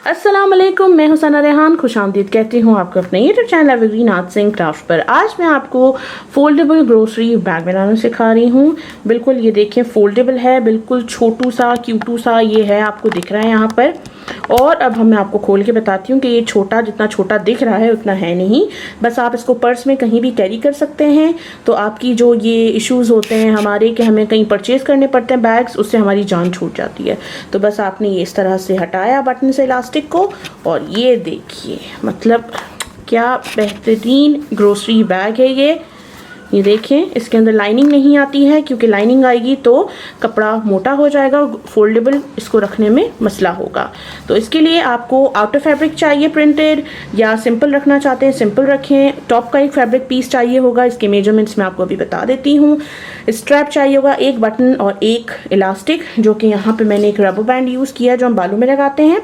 अस्सलाम वालेकुम, मैं हुसैना रेहान खुशामदीद कहती हूँ आपको अपने YouTube channel evergreen arts and craft पर। आज मैं आपको फोल्डेबल ग्रोसरी बैग बनाना सिखा रही हूँ। बिल्कुल ये देखें फोल्डेबल है, बिल्कुल छोटू सा क्यूटू सा ये है, आपको दिख रहा है यहाँ पर। और अब मैं आपको खोल के बताती हूँ कि ये छोटा, जितना छोटा दिख रहा है उतना है नहीं। बस आप इसको पर्स में कहीं भी कैरी कर सकते हैं। तो आपकी जो ये इश्यूज़ होते हैं हमारे कि हमें कहीं परचेज़ करने पड़ते हैं बैग्स, उससे हमारी जान छूट जाती है। तो बस आपने ये इस तरह से हटाया बटन से इलास्टिक को, और ये देखिए मतलब क्या बेहतरीन ग्रोसरी बैग है ये देखें। इसके अंदर लाइनिंग नहीं आती है, क्योंकि लाइनिंग आएगी तो कपड़ा मोटा हो जाएगा, फोल्डेबल इसको रखने में मसला होगा। तो इसके लिए आपको आउटर फैब्रिक चाहिए प्रिंटेड, या सिंपल रखना चाहते हैं सिंपल रखें। टॉप का एक फैब्रिक पीस चाहिए होगा, इसके मेजरमेंट्स मैं आपको अभी बता देती हूँ। स्ट्रैप चाहिए होगा, एक बटन और एक इलास्टिक, जो कि यहाँ पर मैंने एक रबर बैंड यूज़ किया है जो हम बालों में लगाते हैं,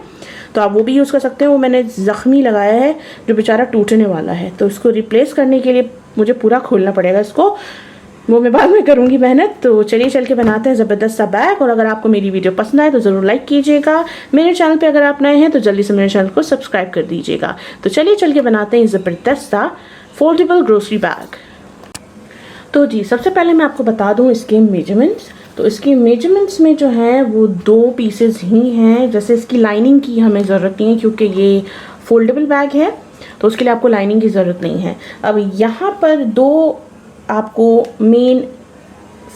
तो आप वो भी यूज़ कर सकते हैं। वो मैंने ज़ख्मी लगाया है जो बेचारा टूटने वाला है, तो इसको रिप्लेस करने के लिए मुझे पूरा खोलना पड़ेगा इसको, वो मैं बाद में करूँगी मेहनत। तो चलिए चल के बनाते हैं ज़बरदस्त सा बैग। और अगर आपको मेरी वीडियो पसंद आए तो ज़रूर लाइक कीजिएगा। मेरे चैनल पे अगर आप नए हैं तो जल्दी से मेरे चैनल को सब्सक्राइब कर दीजिएगा। तो चलिए चल के बनाते हैं ज़बरदस्त सा फोल्डेबल ग्रोसरी बैग। तो जी सबसे पहले मैं आपको बता दूँ इसके मेजरमेंट्स। तो इसके मेजरमेंट्स में जो है वो 2 पीसेस ही हैं। जैसे इसकी लाइनिंग की हमें ज़रूरत नहीं है, क्योंकि ये फोल्डेबल बैग है, तो उसके लिए आपको लाइनिंग की ज़रूरत नहीं है। अब यहाँ पर 2 आपको मेन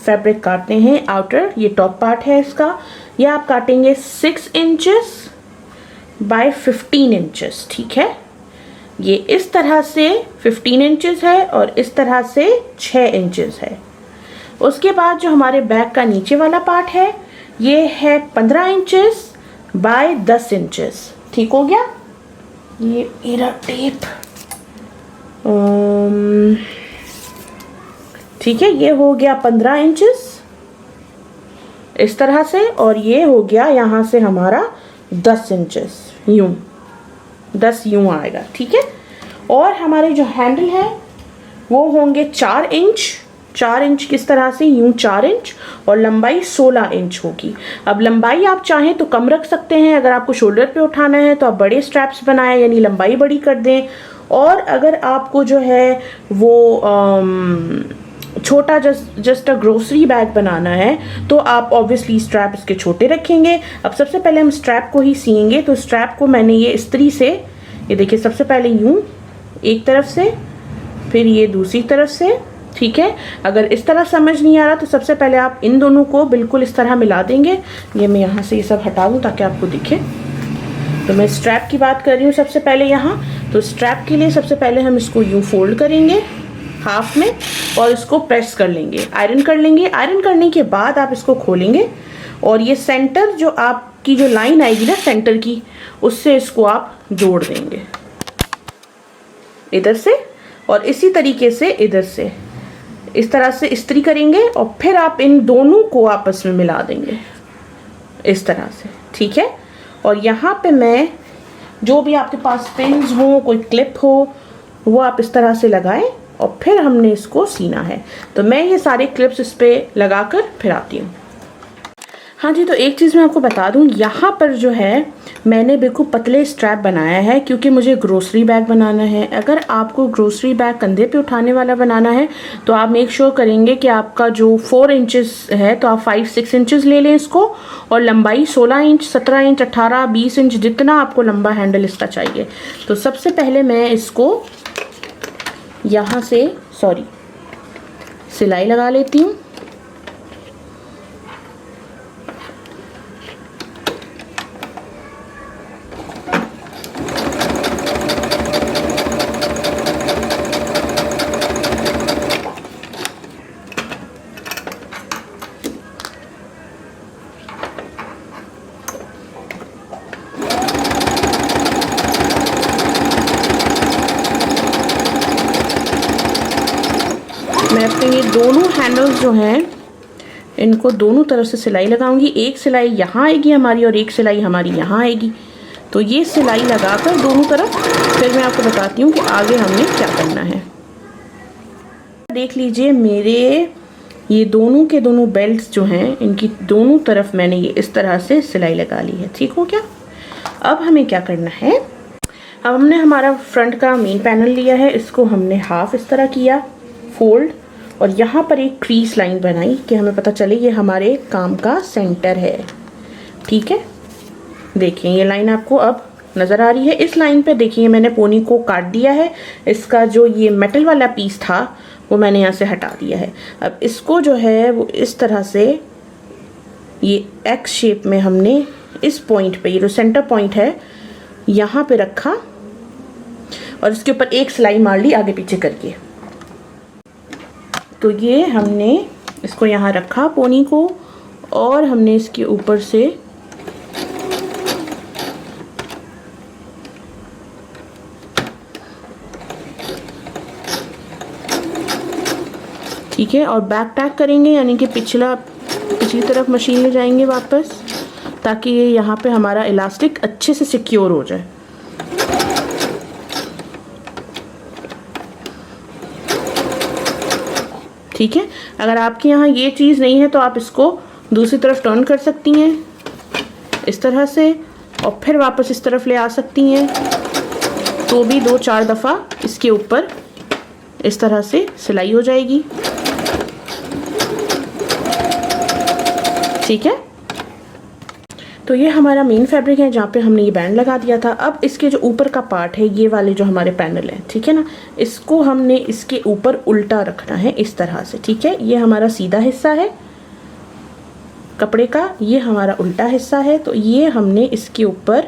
फैब्रिक काटने हैं। आउटर ये टॉप पार्ट है इसका, यह आप काटेंगे 6 इंचेस बाय 15 इंचेस, ठीक है। ये इस तरह से 15 इंचेस है और इस तरह से 6 इंचेस है। उसके बाद जो हमारे बैग का नीचे वाला पार्ट है ये है 15 इंचेस बाय 10 इंचेस, ठीक हो गया। ये मेरा टेप ठीक है, ये हो गया 15 इंचेस इस तरह से, और ये हो गया यहाँ से हमारा 10 इंचेस, यूं 10 यूं आएगा, ठीक है। और हमारे जो हैंडल है वो होंगे 4 इंच किस तरह से, यूं 4 इंच, और लंबाई 16 इंच होगी। अब लंबाई आप चाहें तो कम रख सकते हैं। अगर आपको शोल्डर पे उठाना है तो आप बड़े स्ट्रैप्स बनाएं, यानी लंबाई बड़ी कर दें। और अगर आपको जो है वो छोटा जस्ट अ ग्रोसरी बैग बनाना है तो आप ऑब्वियसली स्ट्रैप इसके छोटे रखेंगे। अब सबसे पहले हम स्ट्रैप को ही सिएंगे। तो स्ट्रैप को मैंने ये इस्त्री से, ये देखिए, सबसे पहले यूं एक तरफ से, फिर ये दूसरी तरफ से, ठीक है। अगर इस तरह समझ नहीं आ रहा तो सबसे पहले आप इन दोनों को बिल्कुल इस तरह मिला देंगे। ये मैं यहाँ से ये सब हटा दूँ ताकि आपको दिखे। तो मैं स्ट्रैप की बात कर रही हूँ सबसे पहले यहाँ। तो स्ट्रैप के लिए सबसे पहले हम इसको यूँ फोल्ड करेंगे हाफ में, और इसको प्रेस कर लेंगे, आयरन कर लेंगे। आयरन करने के बाद आप इसको खोलेंगे, और ये सेंटर जो आपकी जो लाइन आएगी ना सेंटर की, उससे इसको आप जोड़ देंगे इधर से, और इसी तरीके से इधर से इस तरह से इस्त्री करेंगे, और फिर आप इन दोनों को आपस में मिला देंगे इस तरह से, ठीक है। और यहाँ पे मैं जो भी आपके पास पिन्स हो, कोई क्लिप हो, वो आप इस तरह से लगाएं, और फिर हमने इसको सीना है। तो मैं ये सारे क्लिप्स इस पर लगाकर फिर आती हूँ। हाँ जी, तो एक चीज़ मैं आपको बता दूँ, यहाँ पर जो है मैंने बिल्कुल पतले स्ट्रैप बनाया है, क्योंकि मुझे ग्रोसरी बैग बनाना है। अगर आपको ग्रोसरी बैग कंधे पे उठाने वाला बनाना है तो आप मेक श्योर करेंगे कि आपका जो 4 इंचेस है तो आप 5-6 इंचेस ले लें इसको, और लंबाई 16 इंच, 17 इंच, 18, 20 इंच, जितना आपको लंबा हैंडल इसका चाहिए। तो सबसे पहले मैं इसको यहाँ से सिलाई लगा लेती हूँ। मैं अपने ये दोनों हैंडल्स जो हैं इनको दोनों तरफ से सिलाई लगाऊंगी। एक सिलाई यहाँ आएगी हमारी और एक सिलाई हमारी यहाँ आएगी। तो ये सिलाई लगाकर दोनों तरफ, फिर मैं आपको बताती हूँ कि आगे हमने क्या करना है। देख लीजिए मेरे ये दोनों के दोनों बेल्ट्स जो हैं इनकी दोनों तरफ मैंने ये इस तरह से सिलाई लगा ली है, ठीक हो क्या। अब हमें क्या करना है, अब हमने हमारा फ्रंट का मेन पैनल लिया है, इसको हमने हाफ इस तरह किया फोल्ड, और यहाँ पर एक क्रीज लाइन बनाई कि हमें पता चले ये हमारे काम का सेंटर है। ठीक है, देखिए ये लाइन आपको अब नज़र आ रही है। इस लाइन पे देखिए मैंने पोनी को काट दिया है, इसका जो ये मेटल वाला पीस था वो मैंने यहाँ से हटा दिया है। अब इसको जो है वो इस तरह से ये एक्स शेप में हमने इस पॉइंट पे, ये जो सेंटर पॉइंट है यहाँ पे रखा और इसके ऊपर एक सिलाई मार ली आगे पीछे करके। तो ये हमने इसको यहाँ रखा पोनी को, और हमने इसके ऊपर से ठीक है, और बैक टैक करेंगे, यानी कि पिछली तरफ मशीन ले जाएंगे वापस, ताकि ये यहाँ पे हमारा इलास्टिक अच्छे से सिक्योर हो जाए। ठीक है, अगर आपके यहाँ ये चीज़ नहीं है तो आप इसको दूसरी तरफ टर्न कर सकती हैं इस तरह से, और फिर वापस इस तरफ ले आ सकती हैं, तो भी 2-4 दफ़ा इसके ऊपर इस तरह से सिलाई हो जाएगी। ठीक है, तो ये हमारा मेन फैब्रिक है जहाँ पे हमने ये बैंड लगा दिया था। अब इसके जो ऊपर का पार्ट है, ये वाले जो हमारे पैनल हैं, ठीक है ना, इसको हमने इसके ऊपर उल्टा रखना है इस तरह से। ठीक है, ये हमारा सीधा हिस्सा है कपड़े का, ये हमारा उल्टा हिस्सा है, तो ये हमने इसके ऊपर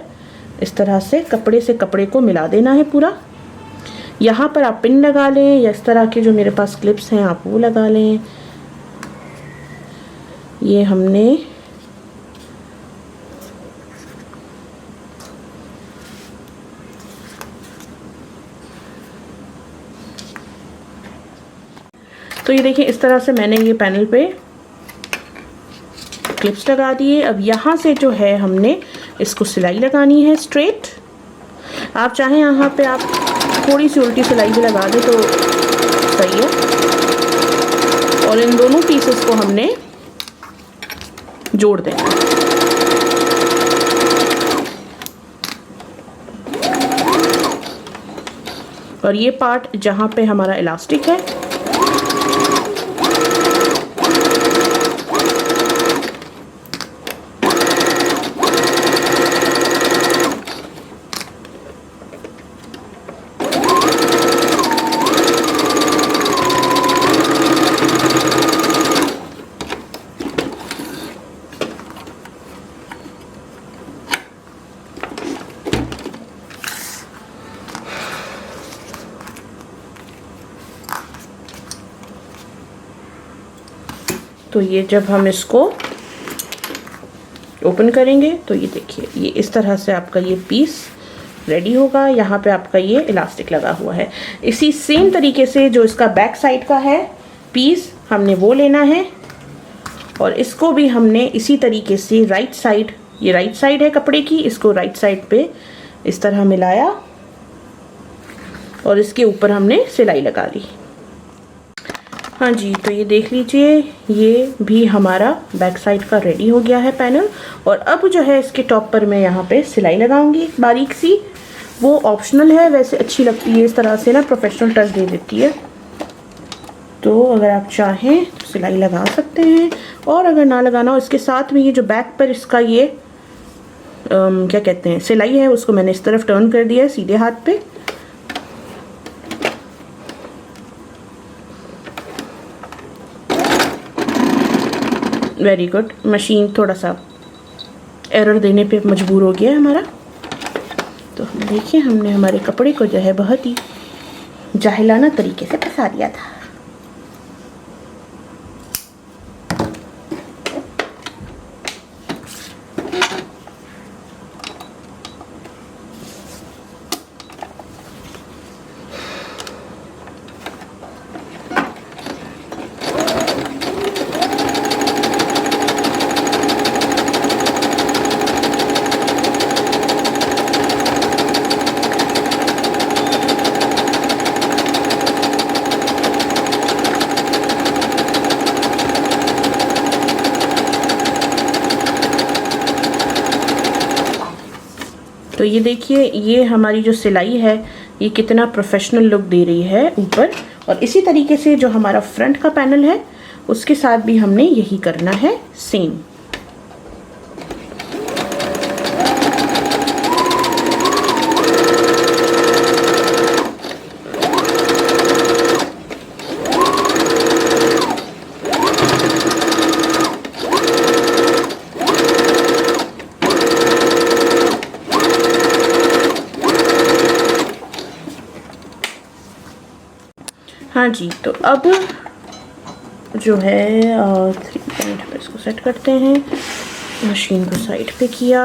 इस तरह से कपड़े को मिला देना है पूरा। यहाँ पर आप पिन लगा लें, या इस तरह के जो मेरे पास क्लिप्स हैं आप वो लगा लें। ये हमने तो ये देखिए इस तरह से मैंने ये पैनल पे क्लिप्स लगा दिए। अब यहाँ से जो है हमने इसको सिलाई लगानी है स्ट्रेट। आप चाहें यहाँ पे आप थोड़ी सी उल्टी सिलाई भी लगा दें तो सही है। और इन दोनों पीसेस को हमने जोड़ देना। और ये पार्ट जहाँ पे हमारा इलास्टिक है तो ये जब हम इसको ओपन करेंगे तो ये देखिए ये इस तरह से आपका ये पीस रेडी होगा। यहाँ पे आपका ये इलास्टिक लगा हुआ है। इसी सेम तरीके से जो इसका बैक साइड का है पीस हमने वो लेना है और इसको भी हमने इसी तरीके से राइट साइड, ये राइट साइड है कपड़े की, इसको राइट साइड पे इस तरह मिलाया और इसके ऊपर हमने सिलाई लगा ली। हाँ जी, तो ये देख लीजिए ये भी हमारा बैक साइड का रेडी हो गया है पैनल। और अब जो है इसके टॉप पर मैं यहाँ पे सिलाई लगाऊंगी बारीक सी, वो ऑप्शनल है, वैसे अच्छी लगती है इस तरह से ना, प्रोफेशनल टच दे देती है। तो अगर आप चाहें तो सिलाई लगा सकते हैं, और अगर ना लगाना हो इसके साथ में ये जो बैक पर इसका ये क्या कहते हैं सिलाई है, उसको मैंने इस तरफ टर्न कर दिया है सीधे हाथ पे। Very good. मशीन थोड़ा सा एरर देने पे मजबूर हो गया है हमारा। तो हम देखिए हमने हमारे कपड़े को जो है बहुत ही जाहिलाना तरीके से फंसा दिया था। तो ये देखिए, ये हमारी जो सिलाई है ये कितना प्रोफेशनल लुक दे रही है ऊपर। और इसी तरीके से जो हमारा फ्रंट का पैनल है उसके साथ भी हमने यही करना है सेम। हाँ जी, तो अब जो है 3 पॉइंट पे इसको सेट करते हैं। मशीन को साइड पे किया।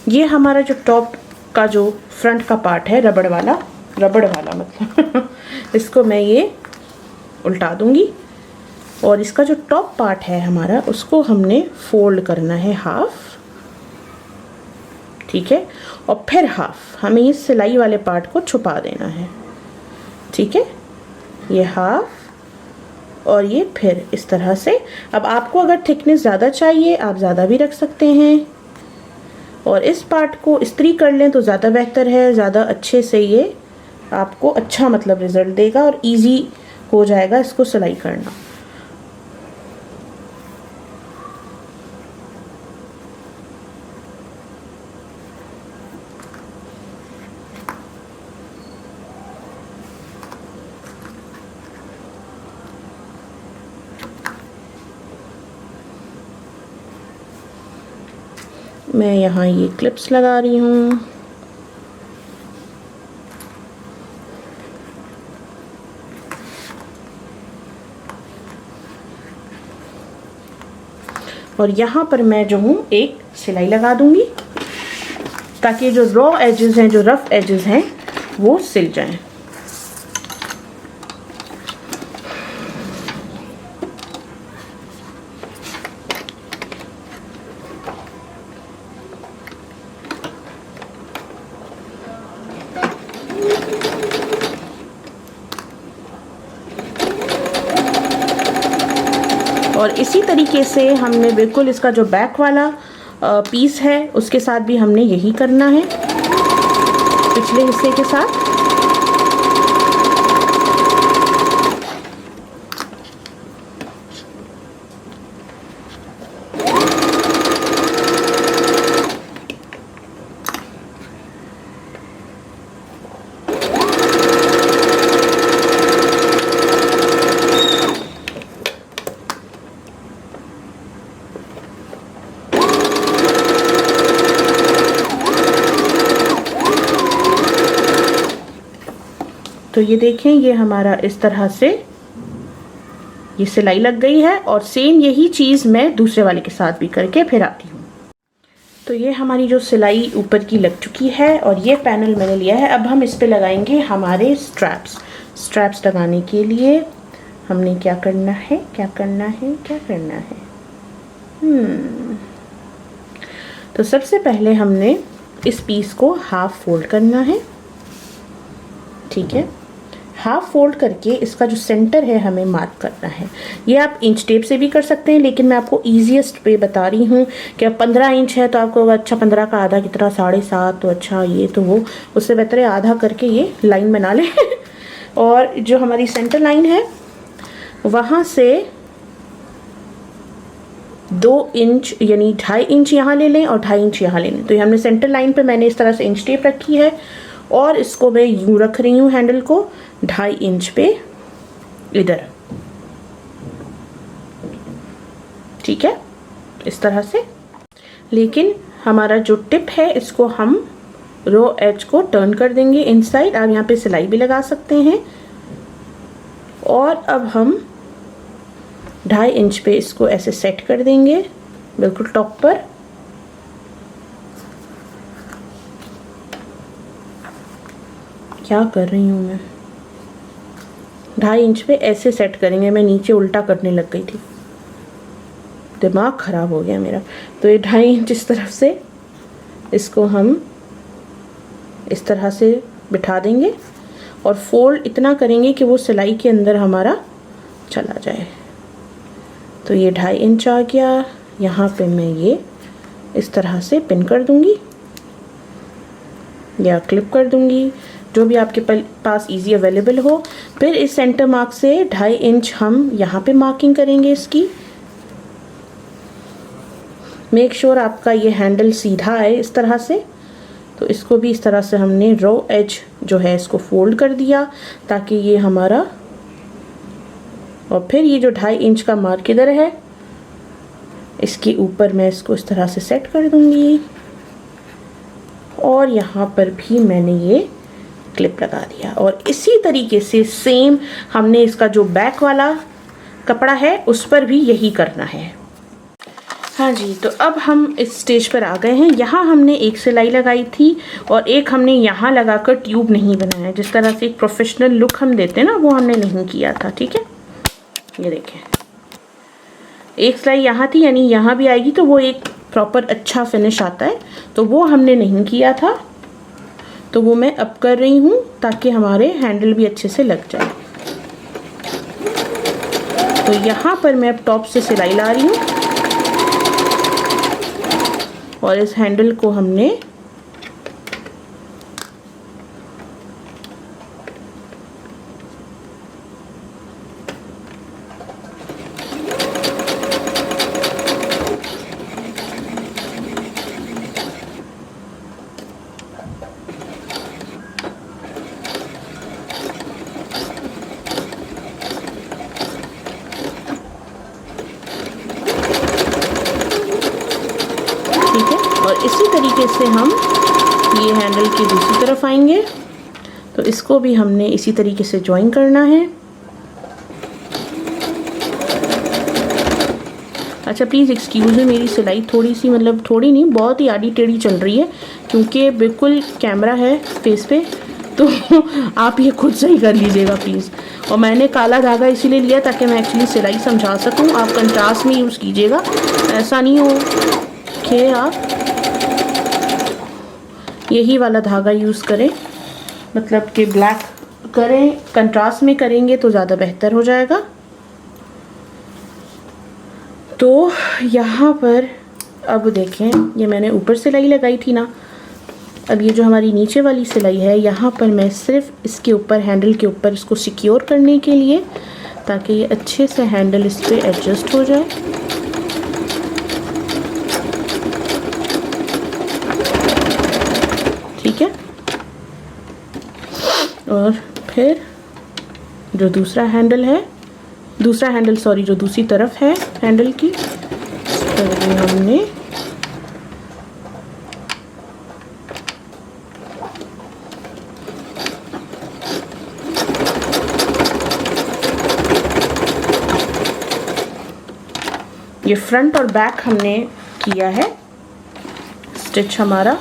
ये हमारा जो टॉप का जो फ्रंट का पार्ट है रबड़ वाला मतलब इसको मैं ये उल्टा दूंगी और इसका जो टॉप पार्ट है हमारा उसको हमने फोल्ड करना है हाफ, ठीक है। और फिर हाफ हमें इस सिलाई वाले पार्ट को छुपा देना है, ठीक है। ये हाफ और ये फिर इस तरह से। अब आपको अगर थिकनेस ज़्यादा चाहिए आप ज़्यादा भी रख सकते हैं और इस पार्ट को इस्त्री कर लें तो ज़्यादा बेहतर है। ज़्यादा अच्छे से ये आपको अच्छा मतलब रिज़ल्ट देगा और इजी हो जाएगा इसको सिलाई करना। मैं यहाँ ये क्लिप्स लगा रही हूँ। और यहाँ पर मैं जो हूँ एक सिलाई लगा दूंगी ताकि जो रॉ एजेस हैं, जो रफ एजेस हैं वो सिल जाएं। और इसी तरीके से हमने बिल्कुल इसका जो बैक वाला पीस है उसके साथ भी हमने यही करना है पिछले हिस्से के साथ। तो ये देखें, ये हमारा इस तरह से ये सिलाई लग गई है और सेम यही चीज़ मैं दूसरे वाले के साथ भी करके फिर आती हूँ। तो ये हमारी जो सिलाई ऊपर की लग चुकी है और ये पैनल मैंने लिया है। अब हम इस पे लगाएंगे हमारे स्ट्रैप्स लगाने के लिए हमने क्या करना है तो सबसे पहले हमने इस पीस को हाफ फोल्ड करना है, ठीक है। हाफ फोल्ड करके इसका जो सेंटर है हमें मार्क करना है। ये आप इंच टेप से भी कर सकते हैं लेकिन मैं आपको ईजीएस्ट पे बता रही हूँ कि अब 15 इंच है तो आपको अच्छा 15 का आधा कितना 7.5, तो अच्छा ये तो वो उससे बेहतर है आधा करके ये लाइन बना लें और जो हमारी सेंटर लाइन है वहाँ से 2 इंच यानी 2.5 इंच यहाँ ले लें और 2.5 इंच यहाँ ले लें। तो ये हमने सेंटर लाइन पे मैंने इस तरह से इंच टेप रखी है और इसको मैं यूँ रख रही हूँ हैंडल को 2.5 इंच पे इधर, ठीक है, इस तरह से। लेकिन हमारा जो टिप है इसको हम रो एज को टर्न कर देंगे इनसाइड। आप यहाँ पे सिलाई भी लगा सकते हैं। और अब हम 2.5 इंच पे इसको ऐसे सेट कर देंगे बिल्कुल टॉप पर। क्या कर रही हूँ मैं, 2.5 इंच पे ऐसे सेट करेंगे। मैं नीचे उल्टा करने लग गई थी, दिमाग ख़राब हो गया मेरा। तो ये 2.5 इंच इस तरफ से इसको हम इस तरह से बिठा देंगे और फोल्ड इतना करेंगे कि वो सिलाई के अंदर हमारा चला जाए। तो ये 2.5 इंच आ गया। यहाँ पे मैं ये इस तरह से पिन कर दूँगी या क्लिप कर दूंगी, जो भी आपके पास इजी अवेलेबल हो। फिर इस सेंटर मार्क से 2.5 इंच हम यहाँ पे मार्किंग करेंगे इसकी। मेक श्योर आपका ये हैंडल सीधा है इस तरह से। तो इसको भी इस तरह से हमने रो एज जो है इसको फोल्ड कर दिया ताकि ये हमारा, और फिर ये जो 2.5 इंच का मार्क इधर है इसके ऊपर मैं इसको इस तरह से सेट कर दूंगी, और यहाँ पर भी मैंने ये क्लिप लगा दिया। और इसी तरीके से सेम हमने इसका जो बैक वाला कपड़ा है उस पर भी यही करना है। हाँ जी, तो अब हम इस स्टेज पर आ गए हैं। यहाँ हमने एक सिलाई लगाई थी और एक हमने यहाँ लगाकर ट्यूब नहीं बनाया, जिस तरह से एक प्रोफेशनल लुक हम देते हैं ना, वो हमने नहीं किया था। ठीक है, ये देखें, एक सिलाई यहाँ थी, यानी यहाँ भी आएगी तो वो एक प्रॉपर अच्छा फिनिश आता है, तो वो हमने नहीं किया था। तो वो मैं अब कर रही हूँ ताकि हमारे हैंडल भी अच्छे से लग जाए। तो यहाँ पर मैं अब टॉप से सिलाई ला रही हूँ और इस हैंडल को हमने और इसी तरीके से हम ये हैंडल की दूसरी तरफ आएंगे। तो इसको भी हमने इसी तरीके से ज्वाइन करना है। अच्छा, प्लीज़ एक्सक्यूज़ मी, मेरी सिलाई थोड़ी सी, मतलब थोड़ी नहीं, बहुत ही आड़ी टेढ़ी चल रही है क्योंकि बिल्कुल कैमरा है फेस पे, तो आप ये खुद सही कर लीजिएगा प्लीज़। और मैंने काला धागा इसीलिए लिया ताकि मैं एक्चुअली सिलाई समझा सकूं। आप कंट्रास्ट में यूज़ कीजिएगा, ऐसा नहीं हो कि आप यही वाला धागा यूज़ करें, मतलब कि ब्लैक करें, कंट्रास्ट में करेंगे तो ज़्यादा बेहतर हो जाएगा। तो यहाँ पर अब देखें, ये मैंने ऊपर सिलाई लगाई थी ना, अब ये जो हमारी नीचे वाली सिलाई है यहाँ पर मैं सिर्फ इसके ऊपर, हैंडल के ऊपर इसको सिक्योर करने के लिए, ताकि ये अच्छे से हैंडल इस पर एडजस्ट हो जाए। ठीक है, और फिर जो दूसरा हैंडल है, सॉरी, जो दूसरी तरफ है हैंडल की, इस पर भी हमने ये फ्रंट और बैक हमने किया है स्टिच हमारा।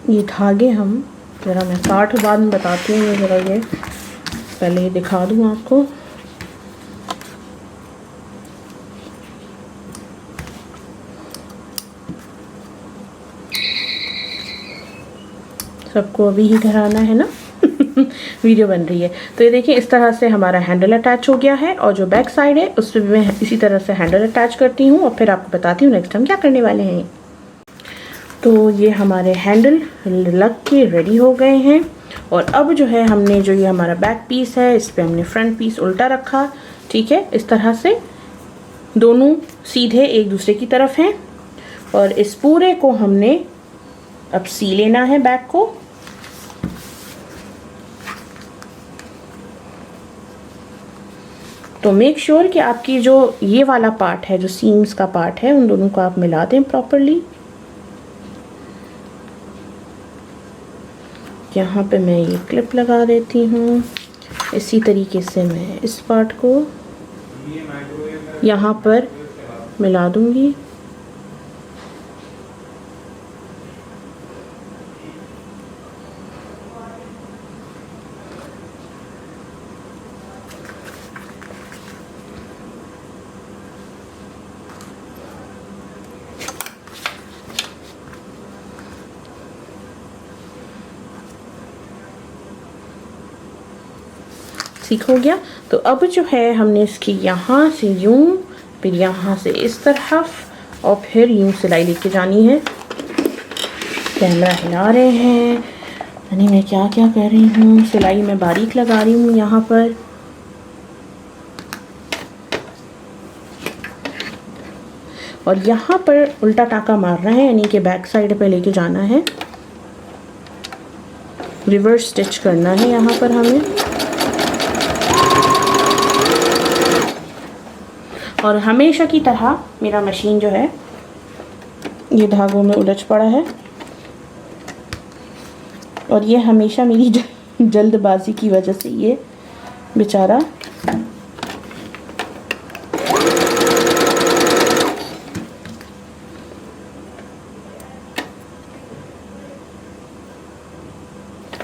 ये धागे हम, ज़रा मैं काट बाद में बताती हूँ, ज़रा ये पहले ये दिखा दूँ आपको। सबको अभी ही घर आना है ना वीडियो बन रही है। तो ये देखिए, इस तरह से हमारा हैंडल अटैच हो गया है, और जो बैक साइड है उस पर भी मैं इसी तरह से हैंडल अटैच करती हूँ और फिर आपको बताती हूँ नेक्स्ट हम क्या करने वाले हैं। तो ये हमारे हैंडल लग के रेडी हो गए हैं, और अब जो है हमने जो ये हमारा बैक पीस है इस पर हमने फ्रंट पीस उल्टा रखा। ठीक है, इस तरह से दोनों सीधे एक दूसरे की तरफ हैं, और इस पूरे को हमने अब सी लेना है बैक को। तो मेक श्योर कि आपकी जो ये वाला पार्ट है, जो सीम्स का पार्ट है, उन दोनों को आप मिला दें प्रॉपरली। यहाँ पे मैं ये क्लिप लगा देती हूँ। इसी तरीके से मैं इस पार्ट को यहाँ पर मिला दूँगी। ठीक हो गया। तो अब जो है हमने इसकी यहाँ से यूँ, फिर यहाँ से इस तरफ और फिर यूँ सिलाई लेके जानी है। कैमरा हिला रहे हैं, यानी मैं क्या क्या कर रही हूँ। सिलाई मैं बारीक लगा रही हूँ यहाँ पर। और यहाँ पर उल्टा टाका मारना है, यानी कि बैक साइड पे लेके जाना है, रिवर्स स्टिच करना है यहाँ पर हमें। और हमेशा की तरह मेरा मशीन जो है ये धागों में उलझ पड़ा है, और ये हमेशा मेरी जल्दबाजी की वजह से ये बेचारा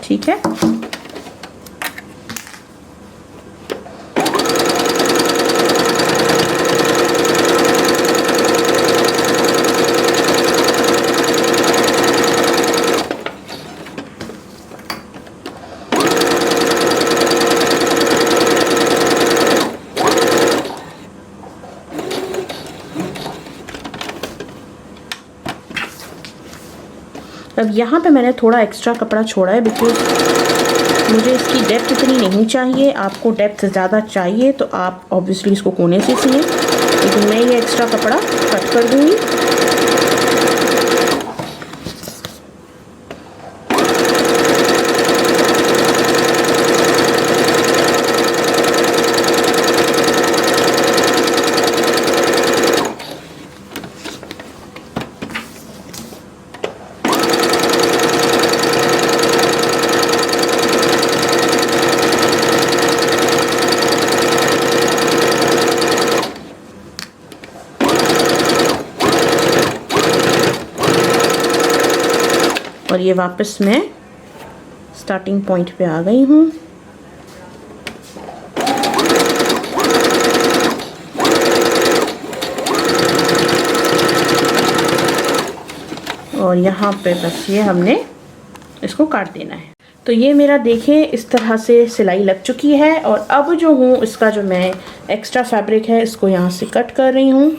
ठीक है। अब यहाँ पे मैंने थोड़ा एक्स्ट्रा कपड़ा छोड़ा है, बिकॉज मुझे इसकी डेप्थ इतनी नहीं चाहिए। आपको डेप्थ ज़्यादा चाहिए तो आप ऑब्वियसली इसको कोने से सिएं, लेकिन मैं ये एक्स्ट्रा कपड़ा कट कर दूँगी। और ये वापस मैं स्टार्टिंग पॉइंट पे आ गई हूँ। और यहाँ पे बस ये हमने इसको काट देना है। तो ये मेरा देखें इस तरह से सिलाई लग चुकी है। और अब जो हूँ इसका जो मैं एक्स्ट्रा फैब्रिक है इसको यहाँ से कट कर रही हूँ।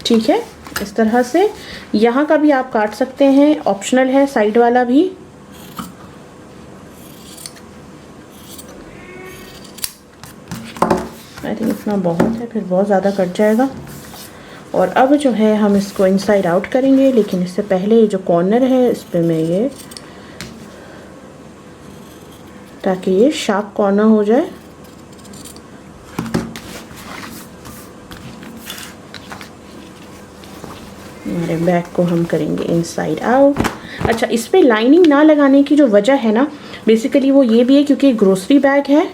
ठीक है, इस तरह से। यहाँ का भी आप काट सकते हैं, ऑप्शनल है, साइड वाला भी। आई थिंक इतना बहुत है, फिर बहुत ज़्यादा कट जाएगा। और अब जो है हम इसको इनसाइड आउट करेंगे, लेकिन इससे पहले ये जो कॉर्नर है इस पर मैं ये, ताकि ये शार्प कॉर्नर हो जाए। हमारे बैक को हम करेंगे इनसाइड आउट। अच्छा, इस पर लाइनिंग ना लगाने की जो वजह है ना, बेसिकली वो ये भी है क्योंकि ग्रोसरी बैग है,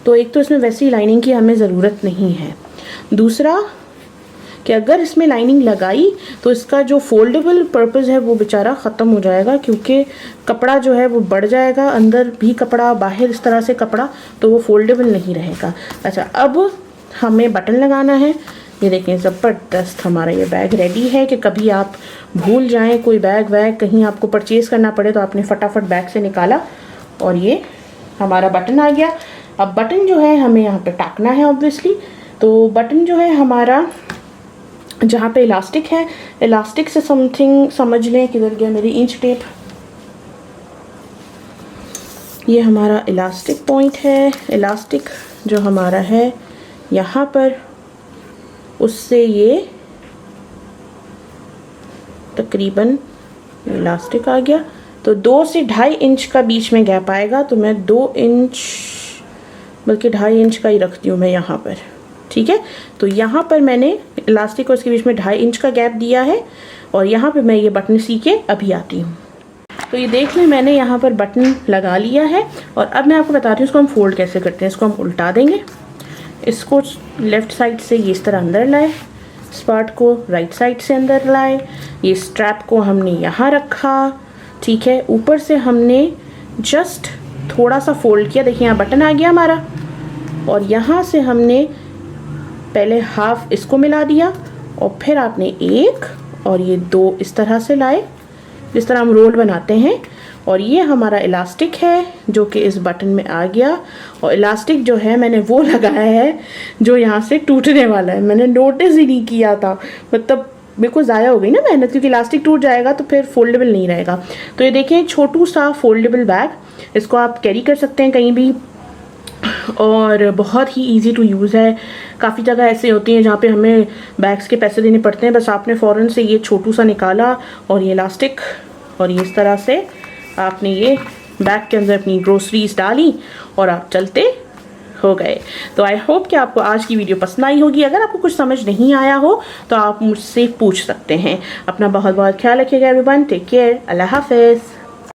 तो एक तो इसमें वैसी लाइनिंग की हमें ज़रूरत नहीं है। दूसरा कि अगर इसमें लाइनिंग लगाई तो इसका जो फोल्डेबल पर्पज़ है वो बेचारा ख़त्म हो जाएगा, क्योंकि कपड़ा जो है वो बढ़ जाएगा, अंदर भी कपड़ा बाहर इस तरह से कपड़ा, तो वो फोल्डेबल नहीं रहेगा। अच्छा, अब हमें बटन लगाना है। ये देखें, ज़बरदस्त हमारा ये बैग रेडी है कि कभी आप भूल जाएं कोई बैग वैग, कहीं आपको परचेज़ करना पड़े तो आपने फटाफट बैग से निकाला और ये हमारा बटन आ गया। अब बटन जो है हमें यहाँ पे टाकना है ऑब्वियसली। तो बटन जो है हमारा, जहाँ पे इलास्टिक है, इलास्टिक से समथिंग समझ लें, किधर गया मेरी इंच टेप। ये हमारा इलास्टिक पॉइंट है। इलास्टिक जो हमारा है यहाँ पर, उससे ये तकरीबन इलास्टिक आ गया। तो 2 से 2.5 इंच का बीच में गैप आएगा, तो मैं 2 इंच बल्कि 2.5 इंच का ही रखती हूँ मैं यहाँ पर। ठीक है, तो यहाँ पर मैंने इलास्टिक और इसके बीच में 2.5 इंच का गैप दिया है। और यहाँ पे मैं ये बटन सी के अभी आती हूँ। तो ये देख लें, मैंने यहाँ पर बटन लगा लिया है। और अब मैं आपको बताती हूँ इसको हम फोल्ड कैसे करते हैं। इसको हम उल्टा देंगे, इसको लेफ़्ट साइड से ये इस तरह अंदर लाए, इस पार्ट को राइट साइड से अंदर लाए, ये स्ट्रैप को हमने यहाँ रखा। ठीक है, ऊपर से हमने जस्ट थोड़ा सा फोल्ड किया। देखिए यहाँ बटन आ गया हमारा। और यहाँ से हमने पहले हाफ इसको मिला दिया और फिर आपने एक और ये दो इस तरह से लाए, जिस तरह हम रोल बनाते हैं। और ये हमारा इलास्टिक है जो कि इस बटन में आ गया। और इलास्टिक जो है मैंने वो लगाया है जो यहाँ से टूटने वाला है, मैंने नोटिस ही नहीं किया था, मतलब बिल्कुल ज़ाया हो गई ना मेहनत, क्योंकि इलास्टिक टूट जाएगा तो फिर फोल्डेबल नहीं रहेगा। तो ये देखें छोटू सा फोल्डेबल बैग, इसको आप कैरी कर सकते हैं कहीं भी और बहुत ही इजी टू यूज़ है। काफ़ी जगह ऐसे होती हैं जहाँ पे हमें बैग्स के पैसे देने पड़ते हैं, बस आपने फ़ौरन से ये छोटू सा निकाला और ये इलास्टिक और ये इस तरह से आपने ये बैग के अंदर अपनी ग्रोसरीज डाली और आप चलते हो गए। तो आई होप कि आपको आज की वीडियो पसंद आई होगी। अगर आपको कुछ समझ नहीं आया हो तो आप मुझसे पूछ सकते हैं। अपना बहुत बहुत ख्याल रखिएगा एवरीवन, टेक केयर, अल्लाह हाफिज़।